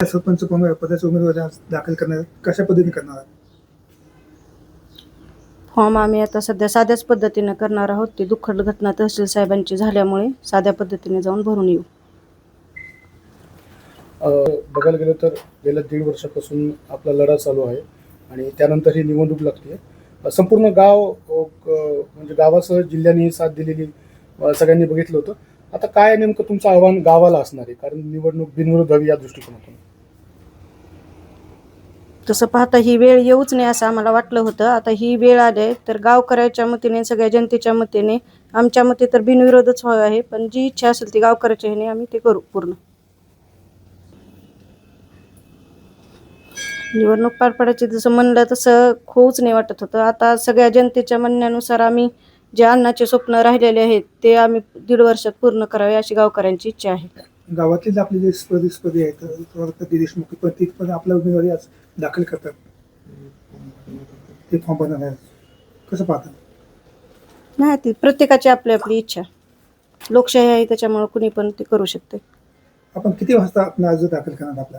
सरपंच पदाचे उमेदवारी आज दाखल करणार कशा पद्धतीने करणार आहात? फॉर्म आम्ही आता सध्या साध्याच पद्धतीने करणार आहोत. ती दुःखद घटना तहसील साहेबांची झाल्यामुळे साध्या पद्धतीने जाऊन भरून येऊ. बघायला गेलं तर गेल्या 1.5 वर्षापासून आपला लढा चालू आहे आणि त्यानंतर ही निवडणूक लागते. संपूर्ण गाव म्हणजे गावासह जिल्ह्याने साथ दिलेली सगळ्यांनी बघितलं होतं. आता काय नेमकं तुमचं आव्हान गावाला असणार आहे, कारण निवडणूक बिनविरोध व्हावी या दृष्टिकोनातून? तसं पाहता ही वेळ येऊच नाही असं आम्हाला वाटलं होतं. आता ही वेळ आली आहे तर गावकऱ्याच्या मतीने, सगळ्या जनतेच्या मतीने, आमच्या मते तर बिनविरोधच व्हावं आहे. पण जी इच्छा असेल ती गावकऱ्याच्या ह्याने आम्ही ते करू पूर्ण. निवडणूक पार पाडायची जसं म्हणलं तसं होऊच नाही वाटत होतं. आता सगळ्या जनतेच्या म्हणण्यानुसार आम्ही जे अन्नाचे स्वप्न राहिलेले आहेत ते आम्ही 1.5 वर्षात पूर्ण करावे अशी गावकऱ्यांची इच्छा आहे. गावातले आपले जे स्पर्धी आहेत देशमुख पण आपल्या उमेदवारी आज दाखल करतात, ते फॉर्म भरणार आहेत, कसं पाहता? नाही, ती प्रत्येकाची आपली आपली इच्छा. लोकशाही आहे त्याच्यामुळे कुणी पण ते करू शकते. आपण किती वाजता आपला अर्ज दाखल करणार आपला?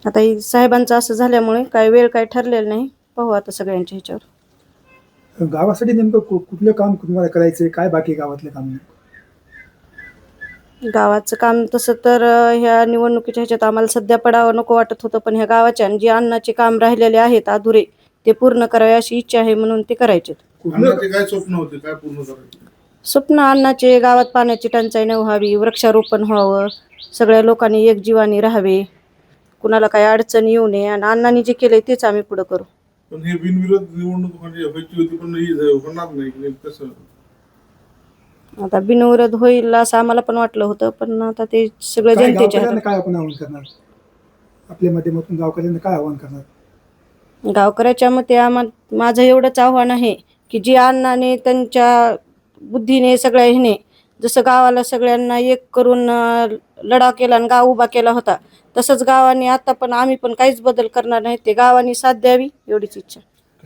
आता ही साहेबांचं असं झाल्यामुळे काय वेळ काय ठरलेलं नाही. पाहू आता सगळ्यांच्या ह्याच्यावर. गावासाठी नेमकं कुठलं काम तुम्हाला करायचंय, काय बाकी आहे गावातले काम? गावाचं काम तसं तर ह्या निवडणुकीच्या ह्याच्यात आम्हाला सध्या पडावं नको वाटत होतं, पण ह्या गावाच्या जे अन्नाचे काम राहिलेले आहेत अधुरे ते पूर्ण करावे अशी इच्छा आहे, म्हणून ते करायचे. अन्नाचे काय स्वप्न होते, काय पूर्ण करायचे? स्वप्न अन्नाचे, गावात पाण्याची टंचाई न व्हावी, वृक्षारोपण व्हावं, सगळ्या लोकांनी एकजीवाने राहावे, कुणाला काही अडचण येऊ नये, आणि अण्णांनी जे केलंय तेच आम्ही पुढे करू. पण हे बिनविरोध निवडणूक म्हणजे व्हायची होती, पण ही होणार नाही कसं? आता बिनविरोध होईल असं आम्हाला पण वाटलं होतं, पण आता ते सगळं जनतेच्या हातात. काय आपण आवाहन करणार आपल्या माध्यमातून, गावकऱ्यांना काय आवाहन करणार? गावकऱ्याच्या मते माझं एवढंच आव्हान आहे की जी अण्णाने त्यांच्या बुद्धीने सगळ्या ह्याने जसं गावाला सगळ्यांना एक करून लढा केला आणि गाव उभा केला होता, तसंच गावाने आता पण आम्ही पण काहीच बदल करणार नाही. ते गावाने साथ द्यावी एवढीच इच्छा.